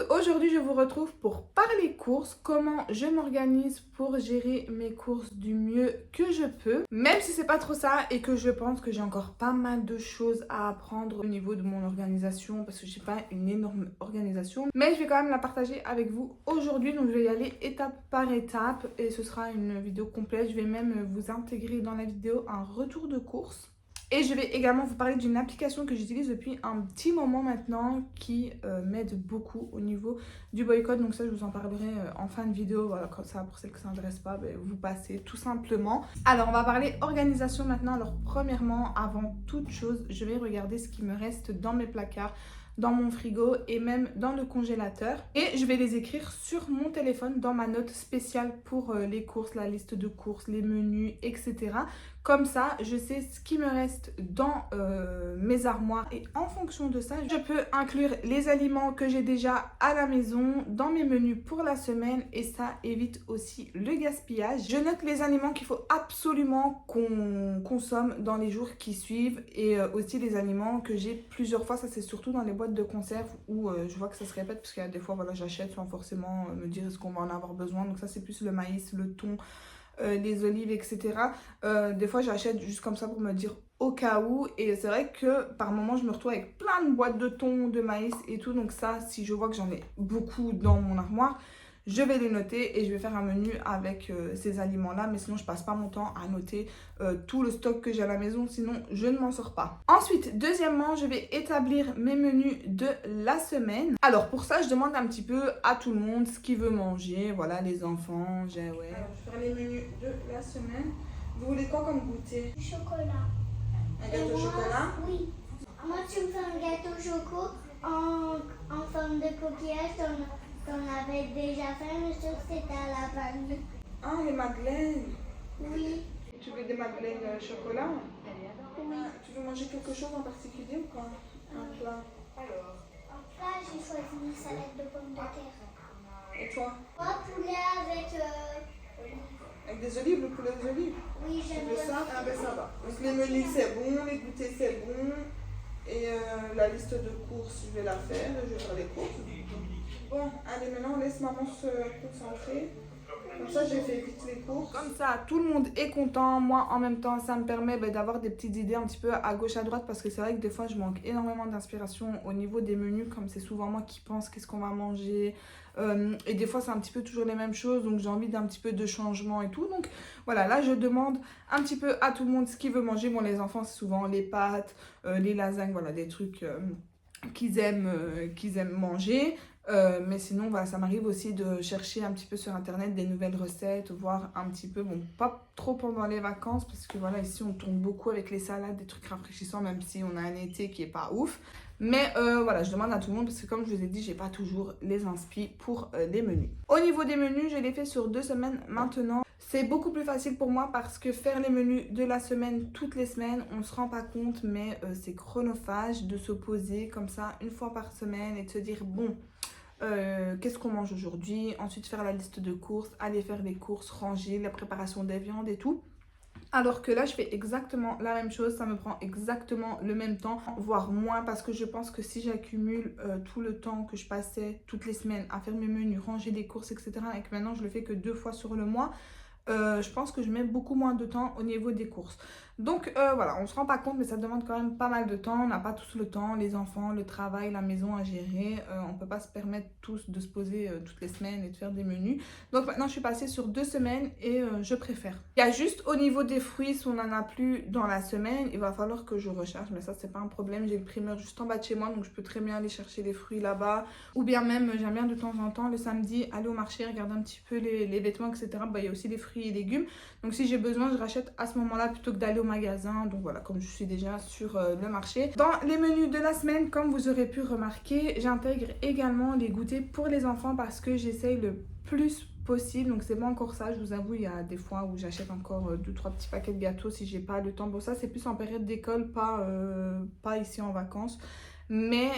aujourd'hui je vous retrouve pour parler courses, comment je m'organise pour gérer mes courses du mieux que je peux, même si c'est pas trop ça et que je pense que j'ai encore pas mal de choses à apprendre au niveau de mon organisation parce que j'ai pas une énorme organisation, mais je vais quand même la partager avec vous aujourd'hui. Donc je vais y aller étape par étape et ce sera une vidéo complète. Je vais même vous intégrer dans la vidéo un retour de course. Et je vais également vous parler d'une application que j'utilise depuis un petit moment maintenant qui m'aide beaucoup au niveau du boycott. Donc ça, je vous en parlerai en fin de vidéo. Voilà, comme ça, pour celles que ça n'intéresse pas, ben, vous passez tout simplement. Alors, on va parler organisation maintenant. Alors, premièrement, avant toute chose, je vais regarder ce qui me reste dans mes placards, dans mon frigo et même dans le congélateur. Et je vais les écrire sur mon téléphone dans ma note spéciale pour les courses, la liste de courses, les menus, etc. Comme ça, je sais ce qui me reste dans mes armoires et en fonction de ça, je peux inclure les aliments que j'ai déjà à la maison dans mes menus pour la semaine et ça évite aussi le gaspillage. Je note les aliments qu'il faut absolument qu'on consomme dans les jours qui suivent et aussi les aliments que j'ai plusieurs fois. Ça, c'est surtout dans les boîtes de conserve où je vois que ça se répète parce qu'il y a des fois, voilà, j'achète sans forcément me dire est-ce qu'on va en avoir besoin. Donc ça, c'est plus le maïs, le thon, les olives, etc. Des fois, j'achète juste comme ça pour me dire au cas où. Et c'est vrai que par moment, je me retrouve avec plein de boîtes de thon, de maïs et tout. Donc ça, si je vois que j'en ai beaucoup dans mon armoire, je vais les noter et je vais faire un menu avec ces aliments-là. Mais sinon, je passe pas mon temps à noter tout le stock que j'ai à la maison. Sinon, je ne m'en sors pas. Ensuite, deuxièmement, je vais établir mes menus de la semaine. Alors, pour ça, je demande un petit peu à tout le monde ce qu'il veut manger. Voilà, les enfants, j'ai... Ouais. Alors, je vais faire les menus de la semaine. Vous voulez quoi comme goûter? Du chocolat. Un gâteau au chocolat? Oui. Moi, tu me fais un gâteau choco en forme de coquillage. T'en avais déjà fait, mais je trouve que c'était à la vanille. Ah, les madeleines. Oui. Tu veux des madeleines chocolat? Oui. Tu veux manger quelque chose en particulier ou quoi? Un plat. Alors. En plat, j'ai choisi une salade de pommes de terre. Et toi? Moi, poulet avec Avec des olives, le poulet aux olives? Oui, Tu j'aime veux bien. ça? Ah ben ça va. Donc les menus c'est bon, les goûters c'est bon. Et la liste de courses, je vais la faire. Je vais faire les courses. Bon, allez, maintenant laisse maman se concentrer. Comme ça, j'ai fait vite les courses. Comme ça, tout le monde est content. Moi, en même temps, ça me permet d'avoir des petites idées un petit peu à gauche, à droite. Parce que c'est vrai que des fois, je manque énormément d'inspiration au niveau des menus. Comme c'est souvent moi qui pense qu'est-ce qu'on va manger. Et des fois, c'est un petit peu toujours les mêmes choses. Donc, j'ai envie d'un petit peu de changement et tout. Donc, voilà, là, je demande un petit peu à tout le monde ce qu'il veut manger. Bon, les enfants, c'est souvent les pâtes, les lasagnes, voilà, des trucs qu'ils aiment manger. Mais sinon, voilà, ça m'arrive aussi de chercher un petit peu sur internet des nouvelles recettes, voir un petit peu, bon, pas trop pendant les vacances, parce que voilà, ici on tourne beaucoup avec les salades, des trucs rafraîchissants, même si on a un été qui est pas ouf. Mais voilà, je demande à tout le monde, parce que comme je vous ai dit, j'ai pas toujours les inspi pour les menus. Au niveau des menus, je les fais sur 2 semaines maintenant. C'est beaucoup plus facile pour moi parce que faire les menus de la semaine toutes les semaines, on se rend pas compte, mais c'est chronophage de se poser comme ça une fois par semaine et de se dire bon, qu'est-ce qu'on mange aujourd'hui, ensuite faire la liste de courses, aller faire les courses, ranger, la préparation des viandes et tout. Alors que là, je fais exactement la même chose, ça me prend exactement le même temps, voire moins, parce que je pense que si j'accumule tout le temps que je passais toutes les semaines à faire mes menus, ranger les courses, etc., et que maintenant je le fais que 2 fois sur le mois, je pense que je mets beaucoup moins de temps au niveau des courses. Donc voilà, on se rend pas compte, mais ça demande quand même pas mal de temps. On n'a pas tous le temps, les enfants, le travail, la maison à gérer. On peut pas se permettre tous de se poser toutes les semaines et de faire des menus. Donc maintenant, je suis passée sur 2 semaines et je préfère. Il y a juste au niveau des fruits, si on n'en a plus dans la semaine, il va falloir que je recharge. Mais ça, c'est pas un problème. J'ai le primeur juste en bas de chez moi, donc je peux très bien aller chercher les fruits là-bas. Ou bien même, j'aime bien de temps en temps, le samedi, aller au marché, regarder un petit peu les vêtements, etc. Bah, il y a aussi les fruits et légumes. Donc si j'ai besoin, je rachète à ce moment-là plutôt que d'aller au magasin. Donc voilà, comme je suis déjà sur le marché. Dans les menus de la semaine, comme vous aurez pu remarquer, j'intègre également les goûters pour les enfants parce que j'essaye le plus possible. Donc c'est pas encore ça, je vous avoue, il y a des fois où j'achète encore 2-3 petits paquets de gâteaux si j'ai pas le temps. Bon, ça c'est plus en période d'école, pas ici en vacances. mais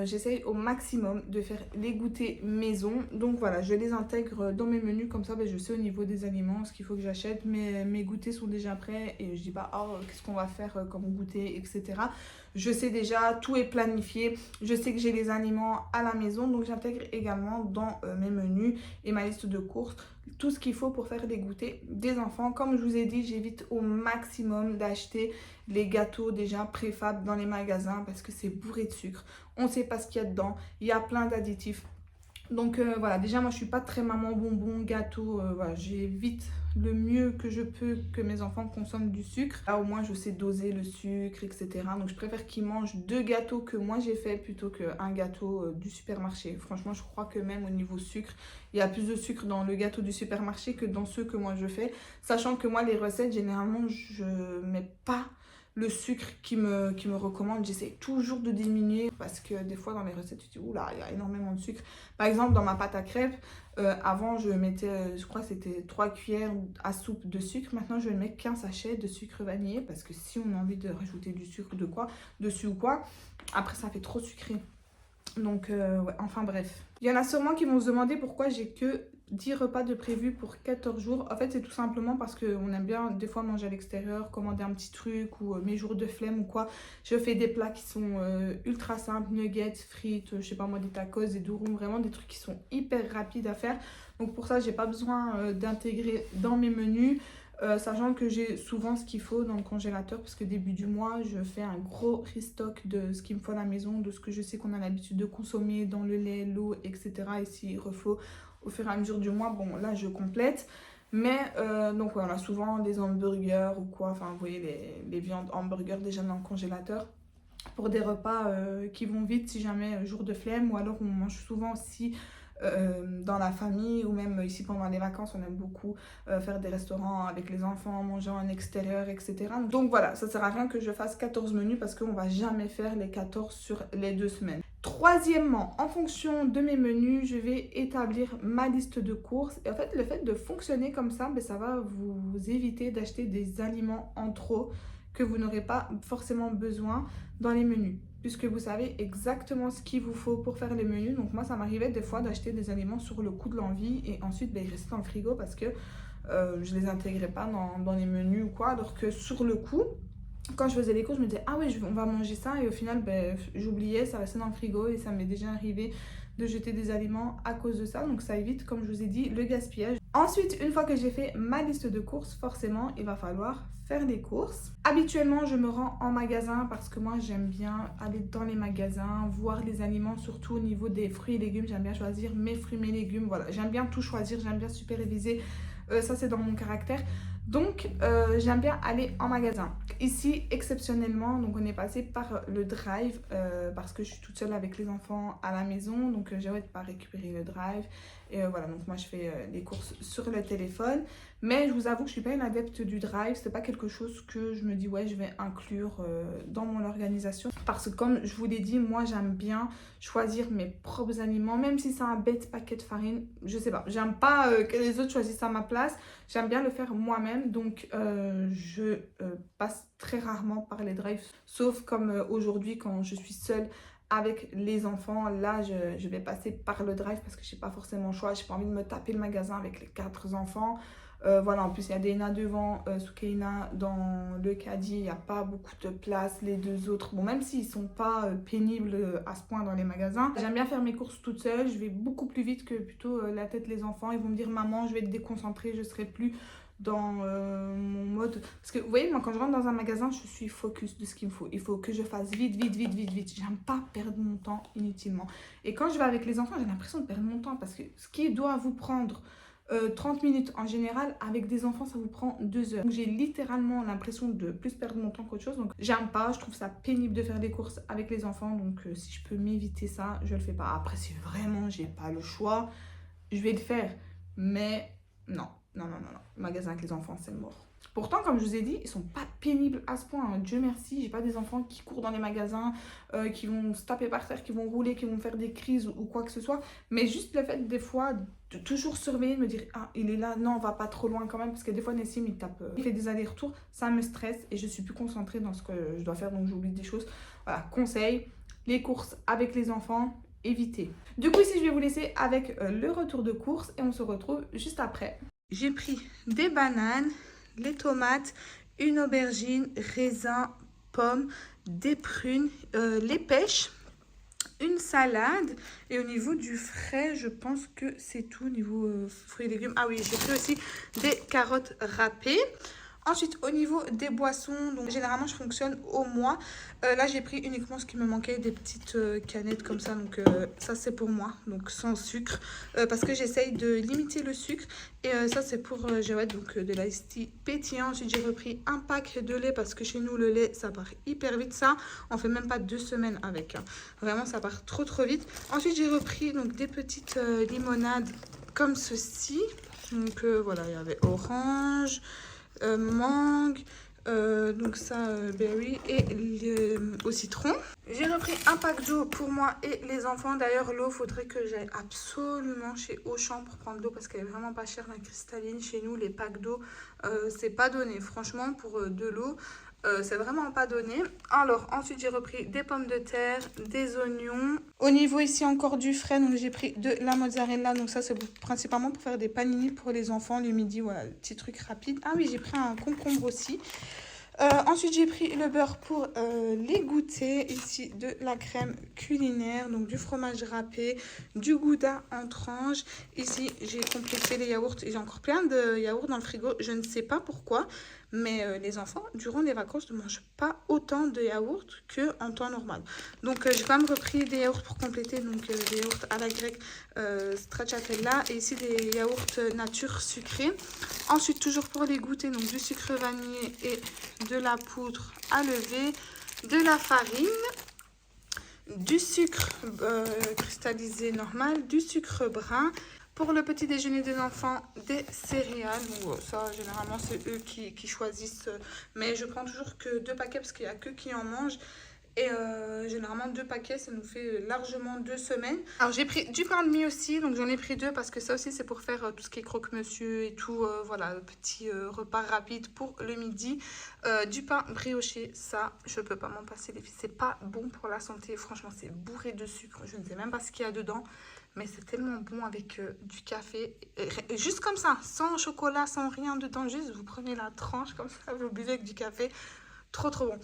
j'essaye au maximum de faire les goûters maison. Donc voilà, je les intègre dans mes menus, comme ça je sais au niveau des aliments ce qu'il faut que j'achète. Mes goûters sont déjà prêts et je dis pas oh, qu'est-ce qu'on va faire comme goûter, etc. Je sais déjà, tout est planifié, je sais que j'ai les aliments à la maison, donc j'intègre également dans mes menus et ma liste de courses tout ce qu'il faut pour faire des goûters des enfants. Comme je vous ai dit, j'évite au maximum d'acheter les gâteaux déjà préfab dans les magasins parce que c'est bourré de sucre, on ne sait pas ce qu'il y a dedans, il y a plein d'additifs. Donc voilà, déjà moi je suis pas très maman bonbon, gâteau, voilà, j'évite le mieux que je peux que mes enfants consomment du sucre. Là au moins je sais doser le sucre, etc. Donc je préfère qu'ils mangent 2 gâteaux que moi j'ai fait plutôt qu'un gâteau du supermarché. Franchement je crois que même au niveau sucre, il y a plus de sucre dans le gâteau du supermarché que dans ceux que moi je fais. Sachant que moi les recettes généralement je mets pas le sucre qui me recommande, j'essaie toujours de diminuer parce que des fois dans les recettes tu te dis oula il y a énormément de sucre. Par exemple dans ma pâte à crêpes, avant je mettais, je crois que c'était 3 cuillères à soupe de sucre, maintenant je ne mets qu'un sachet de sucre vanillé parce que si on a envie de rajouter du sucre de quoi, dessus ou quoi, après ça fait trop sucré. Donc ouais, enfin bref. Il y en a sûrement qui vont se demander pourquoi j'ai que 10 repas de prévu pour 14 jours. En fait, c'est tout simplement parce qu'on aime bien des fois manger à l'extérieur, commander un petit truc ou mes jours de flemme ou quoi. Je fais des plats qui sont ultra simples, nuggets, frites, je sais pas moi, des tacos, des durum, vraiment des trucs qui sont hyper rapides à faire. Donc pour ça, j'ai pas besoin d'intégrer dans mes menus. Sachant que j'ai souvent ce qu'il faut dans le congélateur parce que début du mois je fais un gros restock de ce qu'il me faut à la maison, de ce que je sais qu'on a l'habitude de consommer dans le lait, l'eau, etc. Et s'il refaut au fur et à mesure du mois, bon là je complète. Mais donc ouais, on a souvent des hamburgers ou quoi, enfin vous voyez les viandes hamburgers déjà dans le congélateur pour des repas qui vont vite si jamais jour de flemme, ou alors on mange souvent aussi dans la famille, ou même ici pendant les vacances on aime beaucoup faire des restaurants avec les enfants, manger en extérieur, etc. Donc voilà, ça sert à rien que je fasse 14 menus parce qu'on va jamais faire les 14 sur les 2 semaines. Troisièmement, en fonction de mes menus, je vais établir ma liste de courses. Et en fait, le fait de fonctionner comme ça, ben, ça va vous éviter d'acheter des aliments en trop que vous n'aurez pas forcément besoin dans les menus, puisque vous savez exactement ce qu'il vous faut pour faire les menus. Donc moi ça m'arrivait des fois d'acheter des aliments sur le coup de l'envie et ensuite ils restaient dans le frigo parce que je les intégrais pas dans les menus ou quoi, alors que sur le coup quand je faisais les courses je me disais ah ouais on va manger ça, et au final j'oubliais, ça restait dans le frigo et ça m'est déjà arrivé de jeter des aliments à cause de ça. Donc ça évite, comme je vous ai dit, le gaspillage. Ensuite, une fois que j'ai fait ma liste de courses, forcément il va falloir faire les courses. Habituellement je me rends en magasin parce que moi j'aime bien aller dans les magasins, voir les aliments, surtout au niveau des fruits et légumes. J'aime bien choisir mes fruits, mes légumes, voilà, j'aime bien tout choisir, j'aime bien superviser, ça c'est dans mon caractère. Donc j'aime bien aller en magasin. Ici exceptionnellement, donc on est passé par le drive parce que je suis toute seule avec les enfants à la maison, donc j'ai envie de pas récupérer le drive. Et voilà, donc moi je fais les courses sur le téléphone. Mais je vous avoue que je suis pas une adepte du drive, c'est pas quelque chose que je me dis ouais je vais inclure dans mon organisation. Parce que comme je vous l'ai dit, moi j'aime bien choisir mes propres aliments, même si c'est un bête paquet de farine, je sais pas, j'aime pas que les autres choisissent à ma place, j'aime bien le faire moi-même. Donc je passe très rarement par les drives, sauf comme aujourd'hui quand je suis seule avec les enfants, là je vais passer par le drive parce que j'ai pas forcément le choix, j'ai pas envie de me taper le magasin avec les 4 enfants. Voilà, en plus il y a Déna devant, Soukaina dans le caddie, il n'y a pas beaucoup de place, les 2 autres, bon même s'ils sont pas pénibles à ce point dans les magasins, j'aime bien faire mes courses toute seule, je vais beaucoup plus vite que plutôt la tête les enfants. Ils vont me dire maman je vais te déconcentrer, je serai plus dans mon mode, parce que vous voyez moi quand je rentre dans un magasin je suis focus de ce qu'il me faut, il faut que je fasse vite, j'aime pas perdre mon temps inutilement. Et quand je vais avec les enfants j'ai l'impression de perdre mon temps parce que ce qui doit vous prendre 30 minutes en général, avec des enfants ça vous prend 2 heures. Donc j'ai littéralement l'impression de plus perdre mon temps qu'autre chose. Donc j'aime pas, je trouve ça pénible de faire des courses avec les enfants. Donc si je peux m'éviter ça, je le fais pas. Après si vraiment j'ai pas le choix, je vais le faire. Mais non. Magasin avec les enfants c'est mort. Pourtant, comme je vous ai dit, ils sont pas pénibles à ce point, hein. Dieu merci, j'ai pas des enfants qui courent dans les magasins, qui vont se taper par terre, qui vont rouler, qui vont faire des crises ou quoi que ce soit. Mais juste le fait des fois de toujours surveiller, de me dire ah il est là, non on va pas trop loin quand même, parce que des fois Nessim il tape, il fait des allers-retours, ça me stresse et je suis plus concentrée dans ce que je dois faire, donc j'oublie des choses. Voilà, conseil, les courses avec les enfants, évitez. Du coup ici je vais vous laisser avec le retour de course et on se retrouve juste après. J'ai pris des bananes, les tomates, une aubergine, raisin, pommes, des prunes, les pêches, une salade et au niveau du frais je pense que c'est tout au niveau fruits et légumes. Ah oui, j'ai pris aussi des carottes râpées. Ensuite, au niveau des boissons, donc généralement je fonctionne au mois. Là, j'ai pris uniquement ce qui me manquait, des petites canettes comme ça. Donc ça, c'est pour moi, donc sans sucre. Parce que j'essaye de limiter le sucre. Et ça, c'est pour Jawed, donc de l'ice tea pétillant. Ensuite, j'ai repris un pack de lait parce que chez nous, le lait, ça part hyper vite. Ça, on fait même pas 2 semaines avec. Hein. Vraiment, ça part trop vite. Ensuite, j'ai repris donc des petites limonades comme ceci. Donc voilà, il y avait orange... mangue, donc ça berry et au citron. J'ai repris un pack d'eau pour moi et les enfants. D'ailleurs l'eau, faudrait que j'aille absolument chez Auchan pour prendre l'eau parce qu'elle est vraiment pas chère, la cristalline. Chez nous les packs d'eau c'est pas donné franchement pour de l'eau. C'est vraiment pas donné. Alors ensuite j'ai repris des pommes de terre, des oignons. Au niveau ici encore du frais, donc j'ai pris de la mozzarella. Donc ça c'est principalement pour faire des panini pour les enfants le midi. Voilà, le petit truc rapide. Ah oui, j'ai pris un concombre aussi. Ensuite j'ai pris le beurre pour les goûters. Ici de la crème culinaire, donc du fromage râpé, du gouda en tranches. Ici j'ai complété les yaourts. J'ai encore plein de yaourts dans le frigo. Je ne sais pas pourquoi. Mais les enfants, durant les vacances, ne mangent pas autant de yaourts qu'en temps normal. Donc, j'ai quand même repris des yaourts pour compléter. Donc, des yaourts à la grecque stracciatella. Et ici, des yaourts nature sucrés. Ensuite, toujours pour les goûter, donc du sucre vanillé et de la poudre à lever. De la farine. Du sucre cristallisé normal. Du sucre brun. Pour le petit déjeuner des enfants, des céréales. Donc, ça, généralement, c'est eux qui choisissent. Mais je prends toujours que 2 paquets parce qu'il n'y a que qui en mangent. Et généralement, 2 paquets, ça nous fait largement 2 semaines. Alors, j'ai pris du pain de mie aussi. Donc, j'en ai pris 2 parce que ça aussi, c'est pour faire tout ce qui est croque-monsieur et tout. Voilà, petit repas rapide pour le midi. Du pain brioché, ça, je peux pas m'en passer, les filles. C'est pas bon pour la santé. Franchement, c'est bourré de sucre. Je ne sais même pas ce qu'il y a dedans. Mais c'est tellement bon avec du café. Juste comme ça, sans chocolat, sans rien dedans. Juste, vous prenez la tranche comme ça, vous buvez avec du café. Trop bon.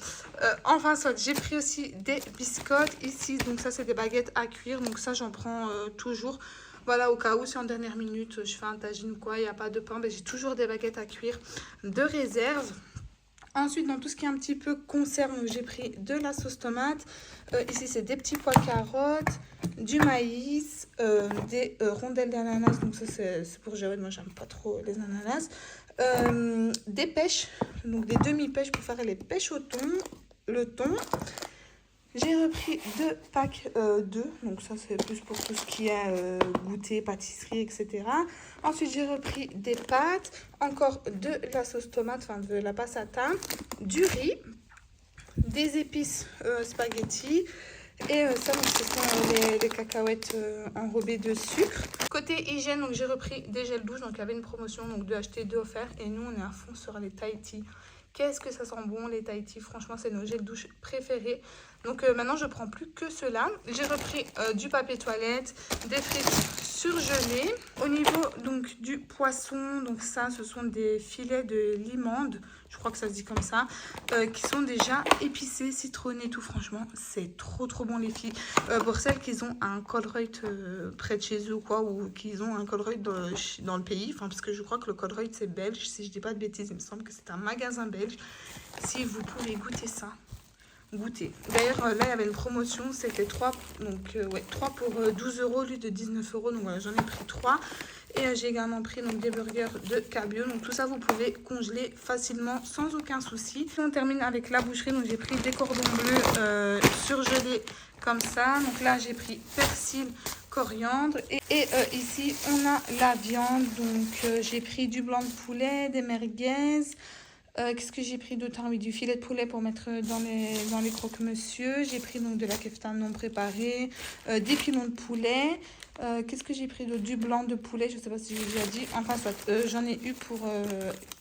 Enfin, soit, j'ai pris aussi des biscottes ici. Donc ça, c'est des baguettes à cuire. Donc ça, j'en prends toujours. Voilà, au cas où, si en dernière minute, je fais un tagine ou quoi, il n'y a pas de pain. Ben, j'ai toujours des baguettes à cuire de réserve. Ensuite, dans tout ce qui est un petit peu conserve, j'ai pris de la sauce tomate. Ici, c'est des petits pois carottes, du maïs, des rondelles d'ananas. Donc ça, c'est pour Jawed. Moi, j'aime pas trop les ananas. Des pêches, donc des demi-pêches pour faire les pêches au thon, le thon. J'ai repris 2 packs d'œufs, donc ça c'est plus pour tout ce qui est goûter, pâtisserie, etc. Ensuite j'ai repris des pâtes, encore de la sauce tomate, enfin de la passata, du riz, des épices spaghetti et ça donc ce sont les cacahuètes enrobées de sucre. Côté hygiène, donc j'ai repris des gels douche, donc il y avait une promotion donc 2 achetés 2 offerts et nous on est à fond sur les Tahiti. Qu'est-ce que ça sent bon les Tahiti, franchement c'est nos gels douche préférés. Donc maintenant je prends plus que cela. J'ai repris du papier toilette, des frites surgelées. Au niveau donc du poisson, donc ça ce sont des filets de limande, je crois que ça se dit comme ça, qui sont déjà épicés, citronnés, tout. Franchement c'est trop bon les filles. Pour celles qui ont un Colruyt près de chez eux quoi, ou qui ont un Colruyt dans le pays, enfin parce que je crois que le Colruyt c'est belge, si je dis pas de bêtises, il me semble que c'est un magasin belge. Si vous pouvez goûter ça, goûter. D'ailleurs là il y avait une promotion, c'était 3 donc ouais, 3 pour 12 € au lieu de 19 €. Donc voilà, j'en ai pris 3 et j'ai également pris donc des burgers de Cabio. Donc tout ça vous pouvez congeler facilement sans aucun souci. On termine avec la boucherie, donc j'ai pris des cordons bleus surgelés comme ça. Donc là j'ai pris persil, coriandre et ici on a la viande. Donc j'ai pris du blanc de poulet, des merguez, Qu'est-ce que j'ai pris d'autre? Oui, du filet de poulet pour mettre dans les croque-monsieur. J'ai pris donc de la kefta non préparée, des pilons de poulet. Qu'est-ce que j'ai pris d'autre? Du blanc de poulet, je ne sais pas si j'ai déjà dit. Enfin, soit, j'en ai eu pour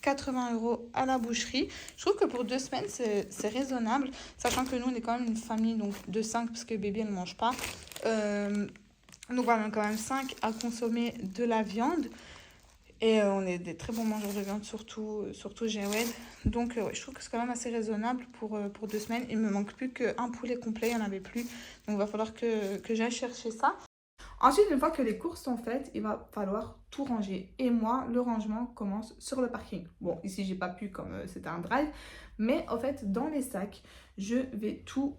80 € à la boucherie. Je trouve que pour 2 semaines, c'est raisonnable. Sachant que nous, on est quand même une famille donc, de 5 parce que bébé ne mange pas. Donc voilà, on est quand même 5 à consommer de la viande. Et on est des très bons mangeurs de viande, surtout Jawed. Donc ouais, je trouve que c'est quand même assez raisonnable pour 2 semaines. Il me manque plus qu'un poulet complet, il n'y en avait plus. Donc il va falloir que j'aille chercher ça. Ensuite, une fois que les courses sont faites, il va falloir tout ranger. Et moi, le rangement commence sur le parking. Bon, ici, j'ai pas pu comme c'était un drive. Mais en fait, dans les sacs, je vais tout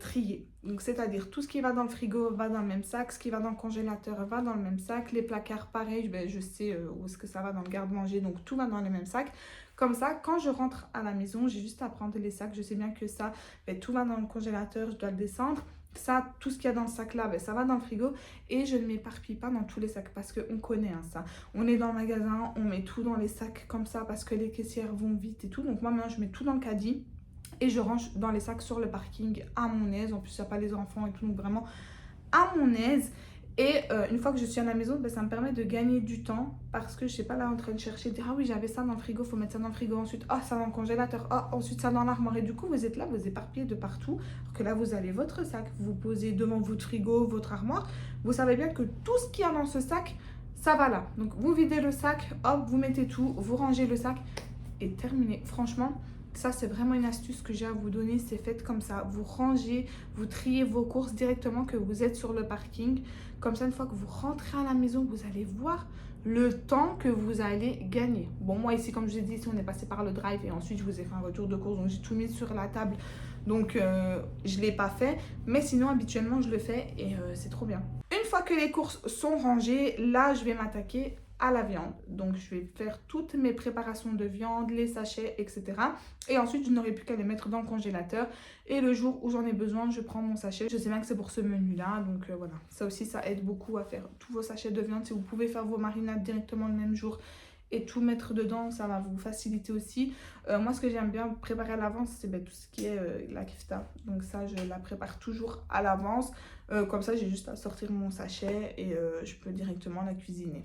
trier. Donc, c'est-à-dire tout ce qui va dans le frigo va dans le même sac. Ce qui va dans le congélateur va dans le même sac. Les placards, pareil, je sais où est-ce que ça va dans le garde-manger. Donc, tout va dans les mêmes sacs. Comme ça, quand je rentre à la maison, j'ai juste à prendre les sacs. Je sais bien que ça, tout va dans le congélateur, je dois le descendre. Ça, tout ce qu'il y a dans le sac là, ça va dans le frigo et je ne m'éparpille pas dans tous les sacs parce qu'on connaît ça. On est dans le magasin, on met tout dans les sacs comme ça parce que les caissières vont vite et tout. Donc moi maintenant, je mets tout dans le caddie et je range dans les sacs sur le parking à mon aise. En plus, il n'y a pas les enfants et tout, donc vraiment à mon aise. Et une fois que je suis à la maison, ça me permet de gagner du temps parce que je ne suis pas là en train de chercher, de dire ah oui j'avais ça dans le frigo, il faut mettre ça dans le frigo, ensuite ça dans le congélateur, ensuite ça dans l'armoire. Et du coup vous êtes là, vous éparpillez de partout. Alors que là vous avez votre sac, vous posez devant votre frigo, votre armoire. Vous savez bien que tout ce qu'il y a dans ce sac, ça va là. Donc vous videz le sac, hop, vous mettez tout, vous rangez le sac et terminé. Franchement, ça, c'est vraiment une astuce que j'ai à vous donner. C'est fait comme ça. Vous rangez, vous triez vos courses directement que vous êtes sur le parking. Comme ça, une fois que vous rentrez à la maison, vous allez voir le temps que vous allez gagner. Bon, moi ici, comme je vous ai dit, ici, on est passé par le drive et ensuite, je vous ai fait un retour de course. Donc, j'ai tout mis sur la table. Donc, je ne l'ai pas fait. Mais sinon, habituellement, je le fais et c'est trop bien. Une fois que les courses sont rangées, là, je vais m'attaquer à la viande. Donc, je vais faire toutes mes préparations de viande, les sachets, etc. Et ensuite, je n'aurai plus qu'à les mettre dans le congélateur. Et le jour où j'en ai besoin, je prends mon sachet. Je sais bien que c'est pour ce menu-là. Donc, voilà. Ça aussi, ça aide beaucoup à faire tous vos sachets de viande. Si vous pouvez faire vos marinades directement le même jour et tout mettre dedans, ça va vous faciliter aussi. Moi, ce que j'aime bien préparer à l'avance, c'est tout ce qui est la kefta. Donc ça, je la prépare toujours à l'avance. Comme ça, j'ai juste à sortir mon sachet et je peux directement la cuisiner.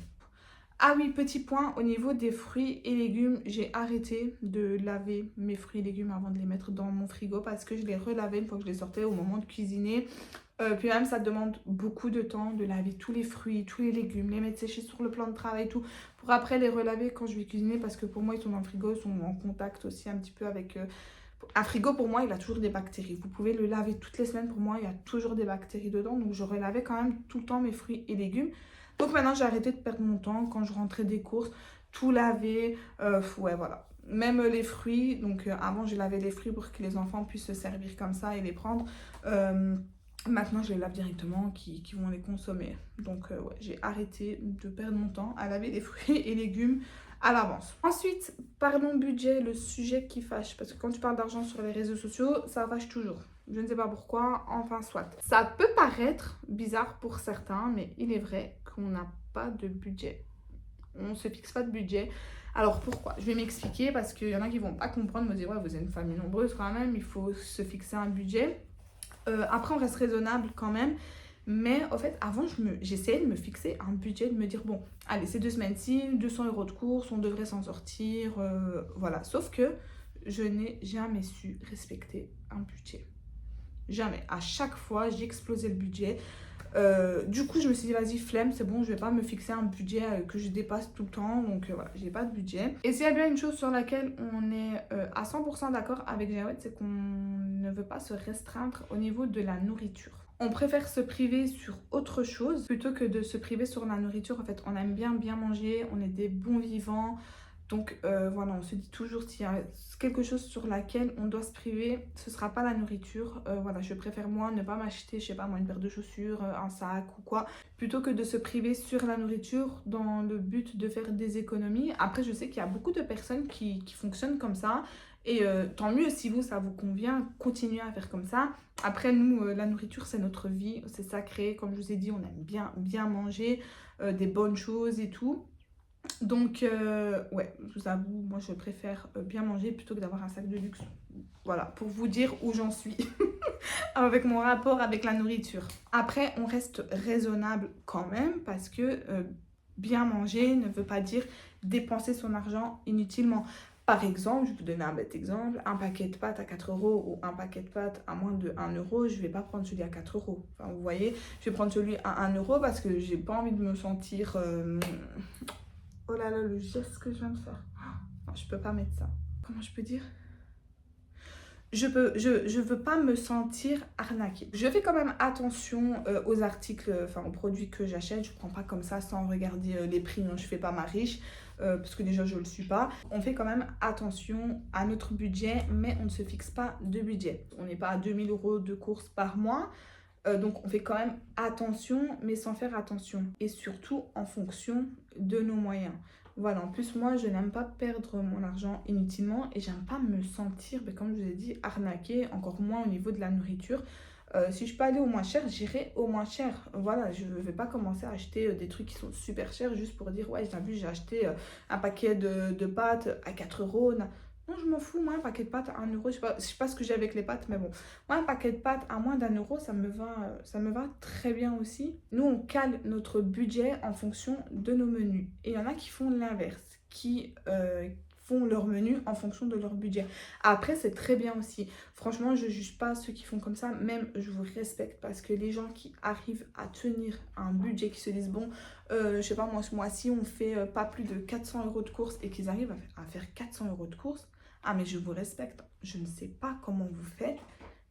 Ah oui, petit point, au niveau des fruits et légumes, j'ai arrêté de laver mes fruits et légumes avant de les mettre dans mon frigo parce que je les relavais une fois que je les sortais au moment de cuisiner. Puis même, ça demande beaucoup de temps de laver tous les fruits, tous les légumes, les mettre sécher sur le plan de travail et tout, pour après les relaver quand je vais cuisiner parce que pour moi, ils sont dans le frigo, ils sont en contact aussi un petit peu avec... Un frigo, pour moi, il a toujours des bactéries. Vous pouvez le laver toutes les semaines, pour moi, il y a toujours des bactéries dedans. Donc, je relavais quand même tout le temps mes fruits et légumes. Donc maintenant, j'ai arrêté de perdre mon temps quand je rentrais des courses, tout laver, ouais voilà. Même les fruits, donc avant je lavais les fruits pour que les enfants puissent se servir comme ça et les prendre. Maintenant, je les lave directement, qui vont les consommer. Donc ouais, j'ai arrêté de perdre mon temps à laver les fruits et légumes à l'avance. Ensuite, parlons budget, le sujet qui fâche. Parce que quand tu parles d'argent sur les réseaux sociaux, ça fâche toujours. Je ne sais pas pourquoi, enfin soit. Ça peut paraître bizarre pour certains, mais il est vrai qu'on n'a pas de budget. On ne se fixe pas de budget. Alors pourquoi? Je vais m'expliquer parce qu'il y en a qui ne vont pas comprendre, me dire ouais, vous êtes une famille nombreuse quand même, il faut se fixer un budget. Après, on reste raisonnable quand même. Mais en fait, avant, j'essayais de me fixer un budget, de me dire, bon, allez, ces 2 semaines-ci, 200 € de course, on devrait s'en sortir, voilà. Sauf que je n'ai jamais su respecter un budget. Jamais. À chaque fois, j'ai explosé le budget. Du coup, je me suis dit, vas-y, flemme, c'est bon, je vais pas me fixer un budget que je dépasse tout le temps. Donc voilà, j'ai pas de budget. Et s'il y a bien une chose sur laquelle on est à 100% d'accord avec Jawed, c'est qu'on ne veut pas se restreindre au niveau de la nourriture. On préfère se priver sur autre chose plutôt que de se priver sur la nourriture. En fait, on aime bien manger, on est des bons vivants. Donc voilà, on se dit toujours s'il y a quelque chose sur laquelle on doit se priver, ce sera pas la nourriture. Voilà, je préfère moi ne pas m'acheter, je sais pas moi, une paire de chaussures, un sac ou quoi, plutôt que de se priver sur la nourriture dans le but de faire des économies. Après, je sais qu'il y a beaucoup de personnes qui fonctionnent comme ça. Et tant mieux si vous, ça vous convient, continuez à faire comme ça. Après, nous, la nourriture, c'est notre vie, c'est sacré. Comme je vous ai dit, on aime bien manger des bonnes choses et tout. Donc, ouais, je vous avoue, moi je préfère bien manger plutôt que d'avoir un sac de luxe. Voilà, pour vous dire où j'en suis avec mon rapport avec la nourriture. Après, on reste raisonnable quand même parce que bien manger ne veut pas dire dépenser son argent inutilement. Par exemple, je vais vous donner un bête exemple, un paquet de pâtes à 4 euros ou un paquet de pâtes à moins de 1 euro, je ne vais pas prendre celui à 4 euros. Enfin, vous voyez, je vais prendre celui à 1 euro parce que j'ai pas envie de me sentir... Oh là là, le geste que je viens de faire. Non, je peux pas mettre ça. Comment je peux dire? Je veux pas me sentir arnaquée. Je fais quand même attention aux articles, enfin aux produits que j'achète. Je prends pas comme ça sans regarder les prix. Hein. Je fais pas ma riche parce que déjà je le suis pas. On fait quand même attention à notre budget, mais on ne se fixe pas de budget. On n'est pas à 2000 euros de courses par mois. Donc on fait quand même attention, mais sans faire attention. Et surtout en fonction de nos moyens. Voilà, en plus moi je n'aime pas perdre mon argent inutilement et j'aime pas me sentir, comme je vous ai dit, arnaquée, encore moins au niveau de la nourriture. Si je peux aller au moins cher, j'irai au moins cher. Voilà, je ne vais pas commencer à acheter des trucs qui sont super chers juste pour dire ouais, j'ai vu, j'ai acheté un paquet de pâtes à 4 euros. Non, je m'en fous, moi un paquet de pâtes à 1 euro, je sais pas ce que j'ai avec les pâtes, mais bon. Moi un paquet de pâtes à moins d'1 euro, ça me va très bien aussi. Nous on cale notre budget en fonction de nos menus. Et il y en a qui font l'inverse, qui font leur menu en fonction de leur budget. Après c'est très bien aussi. Franchement je juge pas ceux qui font comme ça, même je vous respecte parce que les gens qui arrivent à tenir un budget, qui se disent bon, je sais pas moi ce mois-ci on fait pas plus de 400 euros de courses et qu'ils arrivent à faire 400 euros de courses. Ah mais je vous respecte, je ne sais pas comment vous faites,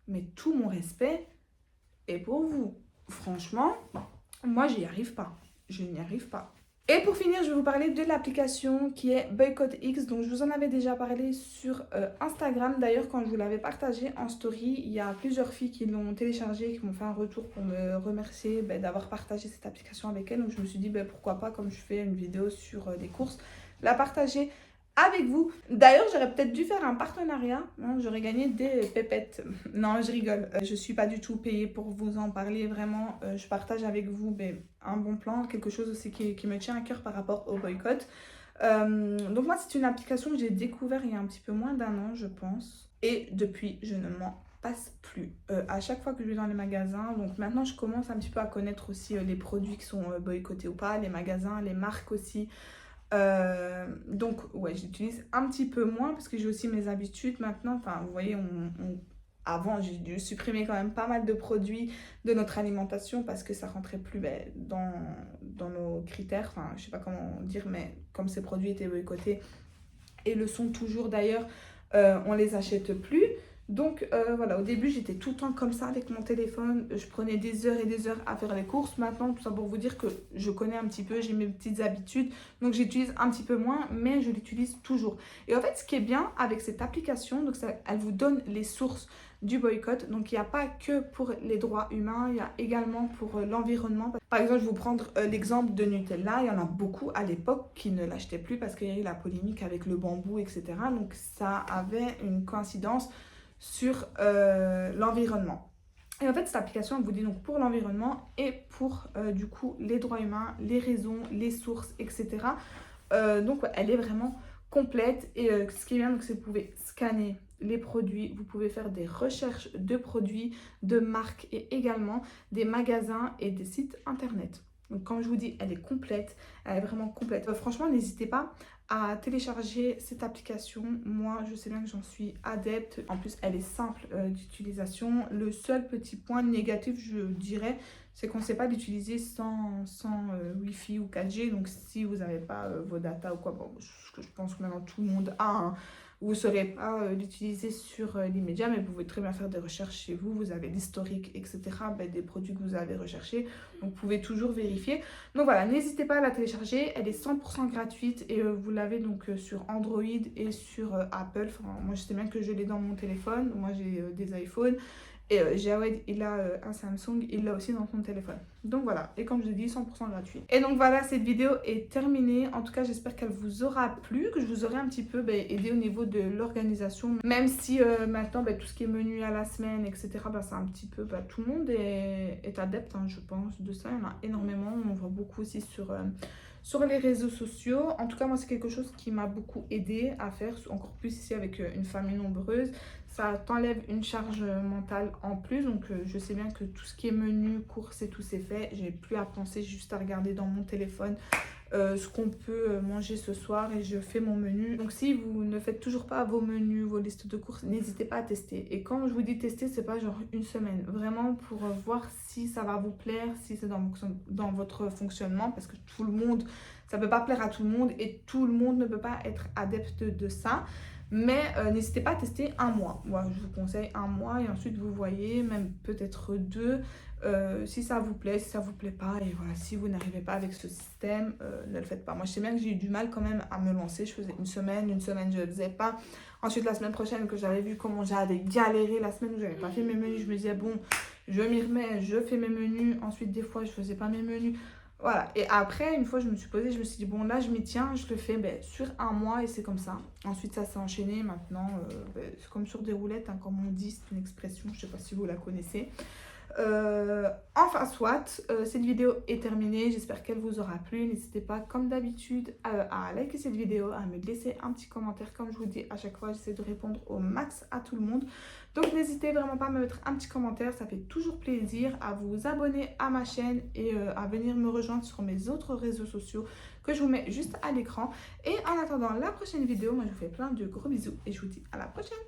mais tout mon respect est pour vous. Franchement, moi j'y arrive pas, je n'y arrive pas. Et pour finir, je vais vous parler de l'application qui est Boycott X. Donc je vous en avais déjà parlé sur Instagram. D'ailleurs, quand je vous l'avais partagé en story, il y a plusieurs filles qui l'ont téléchargé, qui m'ont fait un retour pour me remercier d'avoir partagé cette application avec elles. Donc je me suis dit pourquoi pas, comme je fais une vidéo sur des courses, la partager avec vous. D'ailleurs, j'aurais peut-être dû faire un partenariat, hein, j'aurais gagné des pépettes. Non, je rigole, je suis pas du tout payée pour vous en parler, vraiment, je partage avec vous un bon plan, quelque chose aussi qui me tient à cœur par rapport au boycott. Donc moi, c'est une application que j'ai découvert il y a un petit peu moins d'1 an, je pense. Et depuis, je ne m'en passe plus. À chaque fois que je vais dans les magasins, donc maintenant, je commence un petit peu à connaître aussi les produits qui sont boycottés ou pas, les magasins, les marques aussi. Donc ouais, j'utilise un petit peu moins parce que j'ai aussi mes habitudes maintenant. Enfin vous voyez, avant j'ai dû supprimer quand même pas mal de produits de notre alimentation parce que ça rentrait plus dans nos critères. Enfin je sais pas comment dire, mais comme ces produits étaient boycottés et le sont toujours d'ailleurs, on les achète plus. Donc voilà, au début j'étais tout le temps comme ça avec mon téléphone, je prenais des heures et des heures à faire les courses. Maintenant, tout ça pour vous dire que je connais un petit peu, j'ai mes petites habitudes, donc j'utilise un petit peu moins, mais je l'utilise toujours. Et en fait, ce qui est bien avec cette application, donc elle vous donne les sources du boycott, donc il n'y a pas que pour les droits humains, il y a également pour l'environnement. Par exemple, je vais vous prendre l'exemple de Nutella, il y en a beaucoup à l'époque qui ne l'achetaient plus parce qu'il y a eu la polémique avec le bambou, etc. Donc ça avait une coïncidence sur l'environnement. Et en fait, cette application, elle vous dit donc pour l'environnement et pour du coup les droits humains, les raisons, les sources, etc. Donc ouais, elle est vraiment complète et ce qui est bien, c'est que vous pouvez scanner les produits, vous pouvez faire des recherches de produits, de marques et également des magasins et des sites internet. Donc comme je vous dis, elle est complète, elle est vraiment complète. Franchement, n'hésitez pas à télécharger cette application. Moi, je sais bien que j'en suis adepte. En plus, elle est simple d'utilisation. Le seul petit point négatif, je dirais, c'est qu'on ne sait pas l'utiliser sans Wi-Fi ou 4G. Donc, si vous n'avez pas vos data ou quoi, bon, je pense que maintenant tout le monde a, hein. Vous ne saurez pas l'utiliser sur l'immédiat, mais vous pouvez très bien faire des recherches chez vous. Vous avez l'historique, etc. Des produits que vous avez recherchés. Donc, vous pouvez toujours vérifier. Donc, voilà, n'hésitez pas à la télécharger. Elle est 100% gratuite et vous l'avez donc sur Android et sur Apple. Enfin, moi, je sais bien que je l'ai dans mon téléphone. Moi, j'ai des iPhones. Et Jawed, il a un Samsung. Il l'a aussi dans son téléphone. Donc voilà, et comme je vous dis, 100% gratuit. Et donc voilà, cette vidéo est terminée. En tout cas, j'espère qu'elle vous aura plu, que je vous aurai un petit peu aidé au niveau de l'organisation. Même si maintenant, tout ce qui est menu à la semaine, etc., c'est un petit peu, tout le monde est adepte, hein, je pense, de ça. Il y en a énormément, on voit beaucoup aussi sur les réseaux sociaux. En tout cas, moi, c'est quelque chose qui m'a beaucoup aidé à faire, encore plus ici avec une famille nombreuse. Ça t'enlève une charge mentale en plus. Donc, je sais bien que tout ce qui est menu, courses et tout, c'est fait. J'ai plus à penser, juste à regarder dans mon téléphone ce qu'on peut manger ce soir et je fais mon menu. Donc, si vous ne faites toujours pas vos menus, vos listes de courses, n'hésitez pas à tester. Et quand je vous dis tester, c'est pas genre une semaine. Vraiment pour voir si ça va vous plaire, si c'est dans votre fonctionnement. Parce que tout le monde, ça peut pas plaire à tout le monde et tout le monde ne peut pas être adepte de ça. Mais n'hésitez pas à tester un mois. Moi, je vous conseille un mois et ensuite vous voyez, même peut-être 2, si ça vous plaît, si ça vous plaît pas. Et voilà, si vous n'arrivez pas avec ce système, ne le faites pas. Moi, je sais bien que j'ai eu du mal quand même à me lancer. Je faisais une semaine, je ne le faisais pas. Ensuite, la semaine prochaine, que j'avais vu comment j'avais galéré la semaine où j'avais pas fait mes menus, je me disais bon, je m'y remets, je fais mes menus. Ensuite, des fois, je faisais pas mes menus. Voilà, et après, une fois, je me suis posée, je me suis dit, bon, là, je m'y tiens, je le fais sur un mois et c'est comme ça. Ensuite, ça s'est enchaîné. Maintenant, c'est comme sur des roulettes, hein, comme on dit, c'est une expression, je sais pas si vous la connaissez. Enfin, soit, cette vidéo est terminée. J'espère qu'elle vous aura plu. N'hésitez pas, comme d'habitude, à liker cette vidéo, à me laisser un petit commentaire. Comme je vous dis, à chaque fois, j'essaie de répondre au max à tout le monde. Donc, n'hésitez vraiment pas à me mettre un petit commentaire. Ça fait toujours plaisir. À vous abonner à ma chaîne et à venir me rejoindre sur mes autres réseaux sociaux que je vous mets juste à l'écran. Et en attendant la prochaine vidéo, moi, je vous fais plein de gros bisous et je vous dis à la prochaine.